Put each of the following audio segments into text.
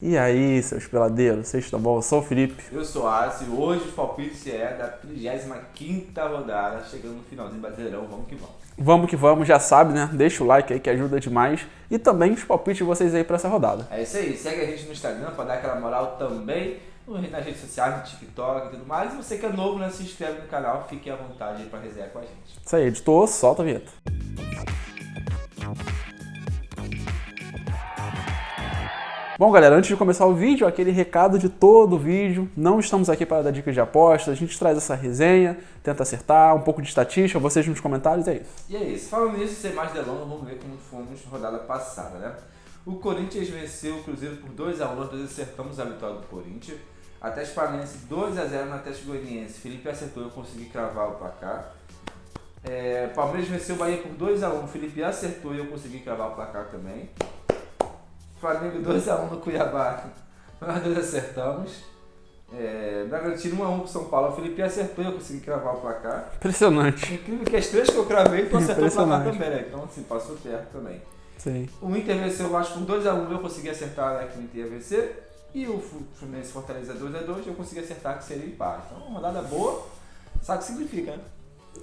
E aí, seus peladeiros, vocês estão bom? Eu sou o Felipe. Eu sou o Arce e hoje o palpite é da 35ª rodada, chegando no finalzinho Brasileirão, vamos que vamos. Vamos que vamos, já sabe, né? Deixa o like aí que ajuda demais. E também os palpites de vocês aí pra essa rodada. É isso aí, segue a gente no Instagram pra dar aquela moral também, nas redes sociais, no TikTok e tudo mais. E você que é novo, né, se inscreve no canal, fique à vontade aí pra resenhar com a gente. Isso aí, editor, solta a vinheta. Bom, galera, antes de começar o vídeo, aquele recado de todo o vídeo. Não estamos aqui para dar dicas de apostas, a gente traz essa resenha, tenta acertar, um pouco de estatística, vocês nos comentários, é isso. E é isso, falando nisso, sem mais delongas, vamos ver como fomos na rodada passada, né? O Corinthians venceu o Cruzeiro por 2-1, nós dois acertamos a vitória do Corinthians. Atlético Paranaense 2-0 no Atlético Goianiense, Felipe acertou, eu consegui cravar o placar. Palmeiras venceu o Bahia por 2-1, Felipe acertou e eu consegui cravar o placar também. Flamengo 2-1 no Cuiabá, nós dois acertamos. Bragantino 1-1 com São Paulo, o Felipe acertou e eu consegui cravar o placar. Impressionante. Incrível que as três que eu cravei, tu acertou o placar também, né? Então assim, passou perto também. Sim. O Inter venceu o Vasco por 2-1, eu consegui acertar, né, que o Inter ia vencer. E o Fluminense Fortaleza 2-2, eu consegui acertar que seria empate. Então, uma rodada boa, sabe o que significa,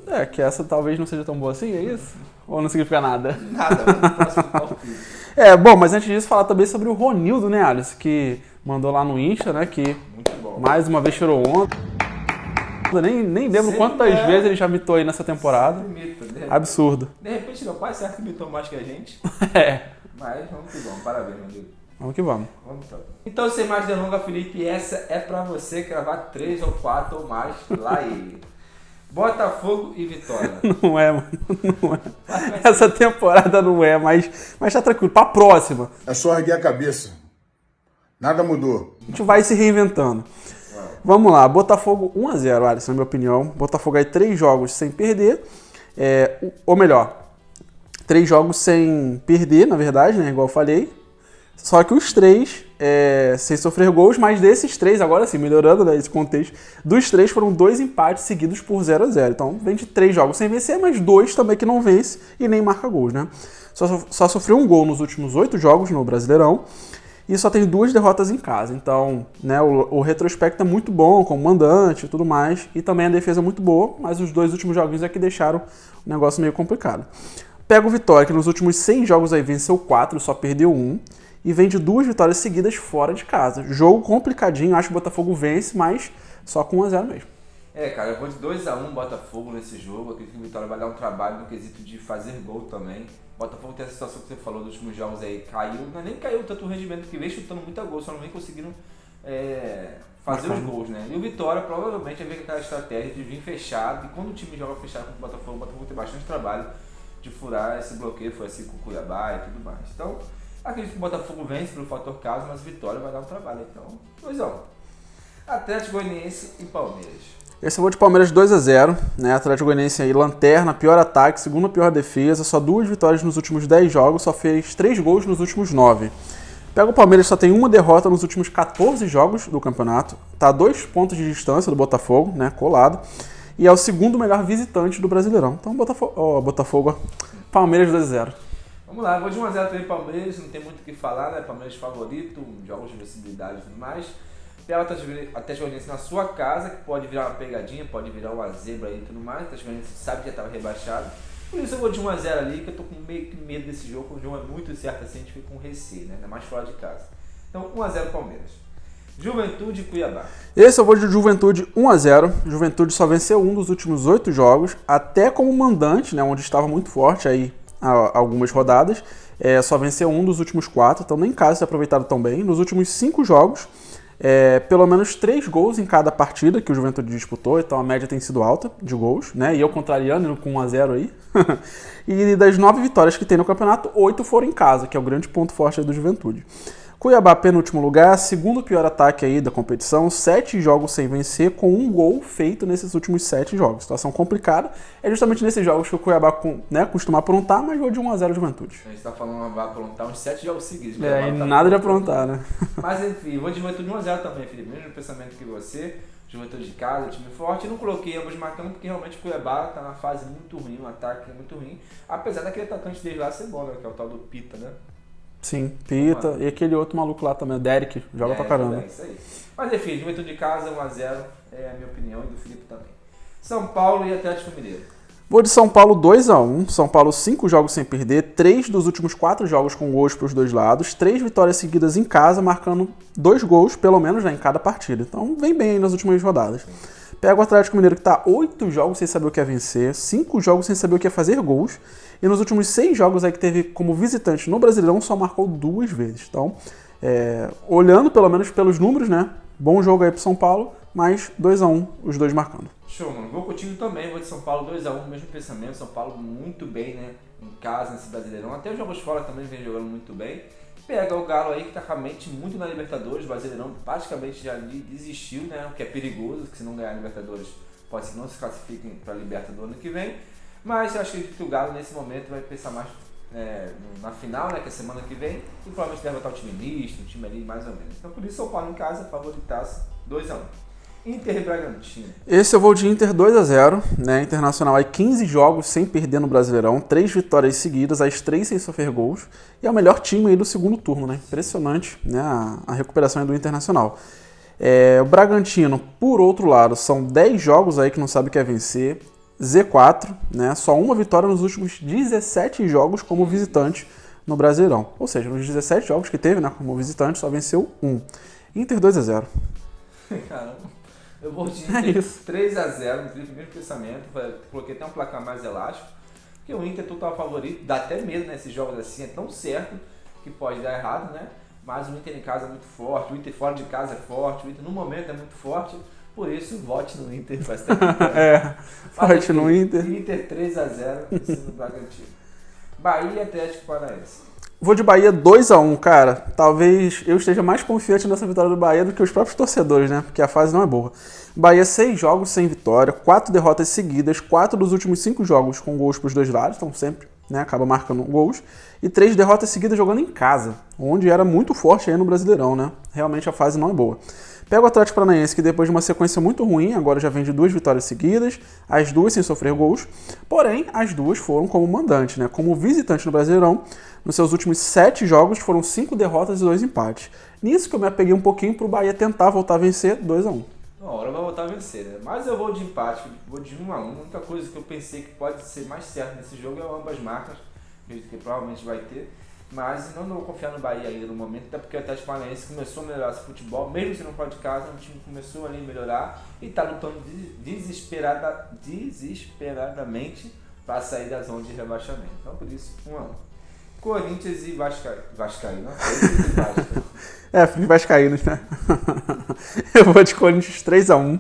né? Que essa talvez não seja tão boa assim, é isso? Ou não significa nada? Nada, vamos pro próximo palpite. Bom, mas antes disso, falar também sobre o Ronildo, né, Alice? Que mandou lá no Insta, né, que Muito bom. mais uma vez tirou onda. Nem lembro Sempre quantas vezes ele já mitou aí nessa temporada. Mito, Absurdo. De repente, meu pai certo que mitou mais que a gente. Mas vamos que vamos, parabéns, meu Deus. Vamos que vamos. Vamos então, sem mais delongas, Felipe, essa é pra você cravar 3 ou 4 ou mais lá e Botafogo e Vitória. Não é, mano. Não é. Essa temporada não é, mas tá tranquilo. Pra próxima. É só erguer a cabeça. Nada mudou. A gente vai se reinventando. Vamos lá. Botafogo 1-0, Alisson, na minha opinião. Botafogo aí 3 jogos sem perder. Ou melhor, 3 jogos sem perder, na verdade, né? Igual eu falei. Só que os 3 sem sofrer gols, mas desses 3, agora sim, melhorando, né, esse contexto, dos 3 foram 2 empates seguidos por 0-0. Então vem de 3 jogos sem vencer, mas 2 também que não vence e nem marca gols, né? Só sofreu um gol nos últimos 8 jogos no Brasileirão e só tem 2 derrotas em casa. Então, né, o retrospecto é muito bom, como mandante e tudo mais, e também a defesa é muito boa, mas os 2 últimos joguinhos é que deixaram o negócio meio complicado. Pega o Vitória, que nos últimos 6 jogos aí venceu 4, só perdeu 1. E vem de 2 vitórias seguidas fora de casa. Jogo complicadinho, acho que o Botafogo vence, mas só com 1-0 mesmo. Cara, eu vou de 2-1 Botafogo nesse jogo. Acredito que o Vitória vai dar um trabalho no quesito de fazer gol também. O Botafogo tem essa situação que você falou dos últimos jogos aí, caiu, não é nem caiu tanto o rendimento, que vem chutando muita gol, só não vem conseguindo fazer os gols, né? E o Vitória provavelmente vai ver aquela estratégia de vir fechado, e quando o time joga fechado com o Botafogo tem bastante trabalho de furar esse bloqueio, foi assim com o Cuiabá e tudo mais. Então, acredito que o Botafogo vence pelo fator caso, mas Vitória vai dar um trabalho. Então, 2-1. Atlético Goianiense e Palmeiras. Esse eu vou de Palmeiras 2-0, né? Atlético Goianiense aí, lanterna, pior ataque, segunda pior defesa, só 2 vitórias nos últimos 10 jogos, só fez 3 gols nos últimos 9. Pega o Palmeiras, só tem uma derrota nos últimos 14 jogos do campeonato, tá a 2 pontos de distância do Botafogo, né? Colado. E é o segundo melhor visitante do Brasileirão. Então, Palmeiras 2-0. Vamos lá, vou de 1-0 também Palmeiras, não tem muito o que falar, né? Palmeiras favorito, jogos de vencibilidade e tudo mais. Pega o Atlético Goianiense na sua casa, que pode virar uma pegadinha, pode virar uma zebra aí e tudo mais. O Atlético Goianiense sabe que já estava rebaixado. Por isso eu vou de 1-0 ali, que eu tô com meio que medo desse jogo, porque o jogo é muito certo assim, a gente fica com receio, né? Ainda mais fora de casa. Então 1-0 Palmeiras. Juventude e Cuiabá. Esse eu vou de Juventude 1-0. Juventude só venceu um dos últimos 8 jogos, até como mandante, né? Onde estava muito forte aí algumas rodadas, só venceu um dos últimos 4, então nem em casa se aproveitaram tão bem. Nos últimos 5 jogos, pelo menos 3 gols em cada partida que o Juventude disputou, então a média tem sido alta de gols, né? E eu contrariando com 1-0 aí. E das 9 vitórias que tem no campeonato, 8 foram em casa, que é o grande ponto forte aí do Juventude. Cuiabá, penúltimo lugar, segundo pior ataque aí da competição, 7 jogos sem vencer, com 1 gol feito nesses últimos 7 jogos. Situação complicada, é justamente nesses jogos que o Cuiabá costuma aprontar, mas vou de 1-0 Juventude. A gente tá falando que vai aprontar uns 7 jogos seguidos. E nada de aprontar, né? Mas enfim, vou de Juventude 1-0 também, Felipe. Mesmo pensamento que você, Juventude de casa, time forte. Eu não coloquei ambos marcando porque realmente o Cuiabá tá numa fase muito ruim, um ataque muito ruim. Apesar daquele atacante dele lá ser bom, né? Que é o tal do Pita, né? Sim, Pita. E aquele outro maluco lá também, o Derek, joga pra caramba. É isso aí. Mas enfim, Juventude de casa, 1x0, é a minha opinião e do Felipe também. São Paulo e Atlético Mineiro. Vou de São Paulo 2x1. São Paulo 5 jogos sem perder, 3 dos últimos 4 jogos com gols para os dois lados, 3 vitórias seguidas em casa, marcando 2 gols, pelo menos, né, em cada partida. Então vem bem aí nas últimas rodadas. Pega o Atlético Mineiro que está 8 jogos sem saber o que é vencer, 5 jogos sem saber o que é fazer gols, e nos últimos 6 jogos aí que teve como visitante no Brasileirão só marcou 2 vezes. Então, olhando pelo menos pelos números, né, bom jogo aí pro São Paulo, mas 2x1, os dois marcando. Show, mano. Vou contigo também, vou de São Paulo 2x1, mesmo pensamento. São Paulo muito bem, né? Em casa, nesse Brasileirão. Até os jogos fora também vem jogando muito bem. Pega o Galo aí que tá com a mente muito na Libertadores. O Brasileirão praticamente já desistiu, né? O que é perigoso, que se não ganhar a Libertadores pode ser que não se classifiquem pra Libertadores do ano que vem. Mas eu acho que o Galo nesse momento vai pensar mais na final, né? Que é semana que vem. E provavelmente deve botar o time misto, o time ali mais ou menos. Então por isso São Paulo em casa, favoritaço 2x1. Inter e Bragantino. Esse eu vou de Inter 2x0, né? Internacional aí 15 jogos sem perder no Brasileirão, 3 vitórias seguidas, as 3 sem sofrer gols. E é o melhor time aí do segundo turno, né? Impressionante, né? A recuperação aí do Internacional. O Bragantino, por outro lado, são 10 jogos aí que não sabe o que é vencer. Z4, né? Só uma vitória nos últimos 17 jogos como visitante no Brasileirão. Ou seja, nos 17 jogos que teve, né, como visitante, só venceu 1. Inter 2x0. Caramba. Eu vou de Inter 3x0, no primeiro pensamento. Coloquei até um placar mais elástico. Porque o Inter é total favorito. Dá até medo nesses jogos assim. É tão certo que pode dar errado, né? Mas o Inter em casa é muito forte. O Inter fora de casa é forte. O Inter no momento é muito forte. Por isso, vote no Inter. Vote no Inter. Inter 3x0 em cima do Bragantino. Bahia e Atlético Paranaense. Vou de Bahia 2x1, cara. Talvez eu esteja mais confiante nessa vitória do Bahia do que os próprios torcedores, né? Porque a fase não é boa. Bahia 6 jogos sem vitória, 4 derrotas seguidas, 4 dos últimos 5 jogos com gols para os dois lados, então sempre, né, acaba marcando gols. E 3 derrotas seguidas jogando em casa, onde era muito forte aí no Brasileirão, né? Realmente a fase não é boa. Pega o Atlético Paranaense, que depois de uma sequência muito ruim, agora já vem de 2 vitórias seguidas, as 2 sem sofrer gols, porém, as 2 foram como mandante, né? Como visitante no Brasileirão, nos seus últimos 7 jogos foram 5 derrotas e 2 empates. Nisso que eu me apeguei um pouquinho pro Bahia tentar voltar a vencer 2x1. Uma hora vai voltar a vencer, né? Mas eu vou de empate, vou de 1x1. A única coisa que eu pensei que pode ser mais certo nesse jogo é ambas marcas, que provavelmente vai ter. Mas não vou confiar no Bahia ainda no momento, até porque o Atlético Paranaense começou a melhorar esse futebol, mesmo se não fora de casa, o time começou ali a melhorar e está lutando desesperadamente para sair da zona de rebaixamento. Então por isso, 1x1. Corinthians e Vascaíno. Vascaínos, né? Eu vou de Corinthians 3x1.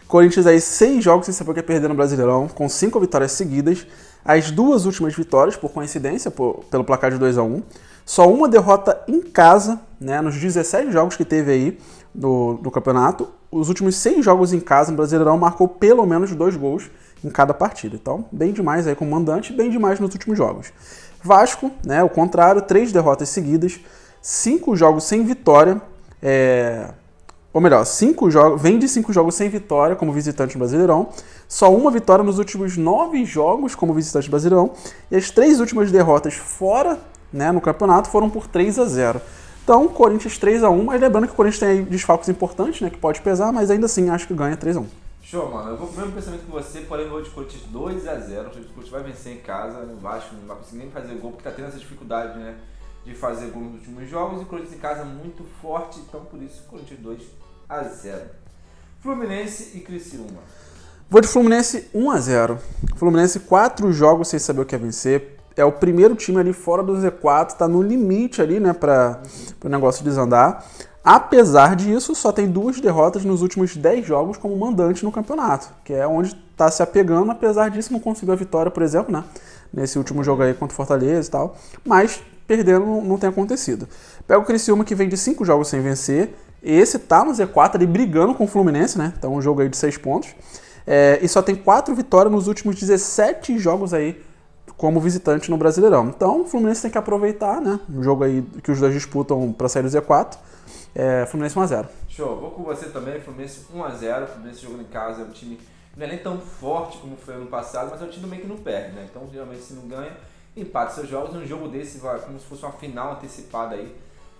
Corinthians aí 6 jogos sem saber o que é perder no Brasileirão, com 5 vitórias seguidas. As 2 últimas vitórias, por coincidência, pelo placar de 2x1. Só uma derrota em casa, né, nos 17 jogos que teve aí do campeonato. Os últimos 6 jogos em casa no Brasileirão marcou pelo menos 2 gols em cada partida. Então, bem demais aí como mandante, bem demais nos últimos jogos. Vasco, né, o contrário, 3 derrotas seguidas, 5 jogos sem vitória, ou melhor, 5 jogos, vem de 5 jogos sem vitória como visitante no Brasileirão, só uma vitória nos últimos 9 jogos como visitante no Brasileirão, e as 3 últimas derrotas fora, né, no campeonato foram por 3x0. Então, Corinthians 3x1, mas lembrando que o Corinthians tem aí desfalques importantes, né, que pode pesar, mas ainda assim acho que ganha 3x1. Show, mano. Eu vou com o mesmo pensamento que você, porém eu vou de Corinthians 2x0. O Corinthians vai vencer em casa, o Vasco não vai conseguir nem fazer gol, porque tá tendo essa dificuldade, né, de fazer gol nos últimos jogos, e o Corinthians em casa muito forte, então por isso Corinthians 2x0. Fluminense e Criciúma. Vou de Fluminense 1x0. Fluminense 4 jogos sem saber o que é vencer. É o primeiro time ali fora do Z4, tá no limite ali, né, para o negócio desandar. Apesar disso, só tem 2 derrotas nos últimos 10 jogos como mandante no campeonato, que é onde está se apegando. Apesar disso, não conseguiu a vitória, por exemplo, né, nesse último jogo aí contra o Fortaleza e tal, mas perdendo não tem acontecido. Pega o Criciúma, que vem de 5 jogos sem vencer. Esse tá no Z4 ali brigando com o Fluminense, né, então um jogo aí de 6 pontos. E só tem 4 vitórias nos últimos 17 jogos aí como visitante no Brasileirão. Então o Fluminense tem que aproveitar, né, o jogo aí que os dois disputam para sair do Z4. Fluminense 1x0. Show, vou com você também, Fluminense 1x0. O Fluminense jogando em casa é um time não é nem tão forte como foi ano passado, mas é um time também que não perde, né? Então geralmente se não ganha. empate seus jogos. Um jogo desse vai como se fosse uma final antecipada aí,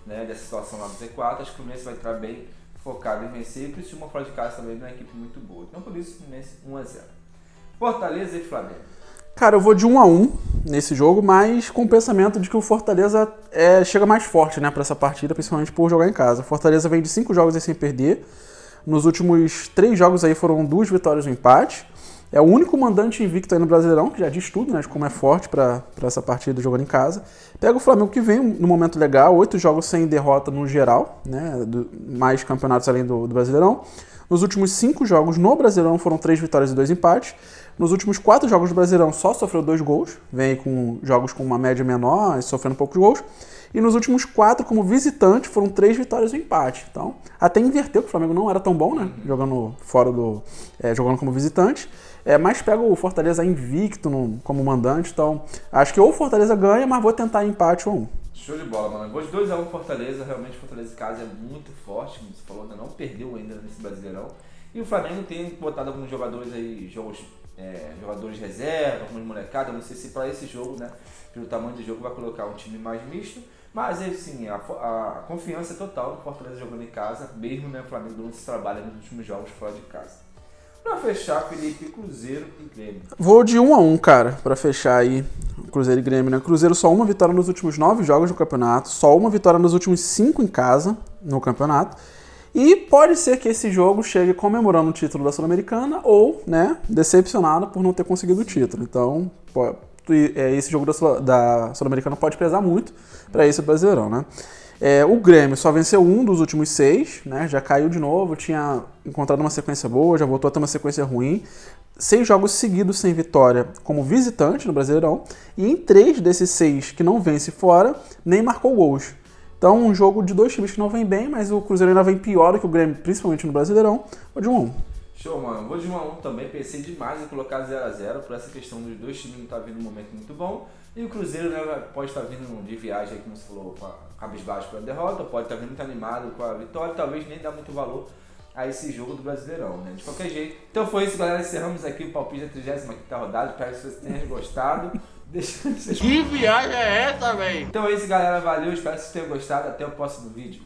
né, dessa situação lá do Z4. Acho que o Fluminense vai estar bem focado em vencer. E o Criciúma fora de casa também é uma equipe muito boa. Então por isso, Fluminense 1-0. Fortaleza e Flamengo. Cara, eu vou de 1-1 nesse jogo, mas com o pensamento de que o Fortaleza chega mais forte, né, para essa partida, principalmente por jogar em casa. O Fortaleza vem de 5 jogos aí sem perder. Nos últimos 3 jogos aí foram 2 vitórias e um empate. É o único mandante invicto aí no Brasileirão, que já diz tudo, né, de como é forte para essa partida jogando em casa. Pega o Flamengo, que vem no momento legal, 8 jogos sem derrota no geral, né, mais campeonatos além do Brasileirão. Nos últimos 5 jogos no Brasileirão foram 3 vitórias e 2 empates. Nos últimos 4 jogos do Brasileirão só sofreu 2 gols, vem com jogos com uma média menor, sofrendo poucos gols. E nos últimos 4, como visitante, foram 3 vitórias e um empate. Então, até inverteu, que o Flamengo não era tão bom, né? Jogando fora jogando como visitante. Mas pega o Fortaleza invicto como mandante. Então, acho que ou o Fortaleza ganha, mas vou tentar empate ou 1. Show de bola, mano. Vou de 2-1 Fortaleza. Realmente, Fortaleza em casa é muito forte, como você falou, ainda não perdeu ainda nesse Brasileirão. E o Flamengo tem botado alguns jogadores aí, jogadores de reserva, alguns molecadas. Não sei se para esse jogo, né, pelo tamanho do jogo, vai colocar um time mais misto. Mas, assim, a confiança é total do Fortaleza jogando em casa, mesmo, né, o Flamengo não se trabalha nos últimos jogos fora de casa. Pra fechar, Felipe, Cruzeiro e Grêmio. Vou de 1-1, cara, pra fechar aí Cruzeiro e Grêmio, né? Cruzeiro só uma vitória nos últimos 9 jogos do campeonato, só uma vitória nos últimos 5 em casa no campeonato. E pode ser que esse jogo chegue comemorando o título da Sul-Americana ou, né, decepcionado por não ter conseguido o título. Então, esse jogo da Sul-Americana pode pesar muito para esse Brasileirão, né? O Grêmio só venceu 1 dos últimos 6, né? Já caiu de novo, tinha encontrado uma sequência boa, já voltou a ter uma sequência ruim. 6 jogos seguidos sem vitória como visitante no Brasileirão. E em 3 desses 6 que não vence fora, nem marcou gols. Então, um jogo de 2 times que não vem bem, mas o Cruzeiro ainda vem pior do que o Grêmio, principalmente no Brasileirão. Vou de 1-1. Show, mano. Vou de 1-1 também. Pensei demais em colocar 0-0 por essa questão dos dois times não estar vindo num momento muito bom. E o Cruzeiro, né, pode estar vindo de viagem, aí, como você falou, com a cabisbaixo para a derrota, pode estar vindo muito animado com a vitória, talvez nem dá muito valor a esse jogo do Brasileirão, né? De qualquer jeito. Então foi isso, galera. Encerramos aqui o palpite da 35ª rodada. Espero que vocês tenham gostado. Que viagem é essa, velho? Então é isso, galera. Valeu. Espero que vocês tenham gostado. Até o próximo vídeo.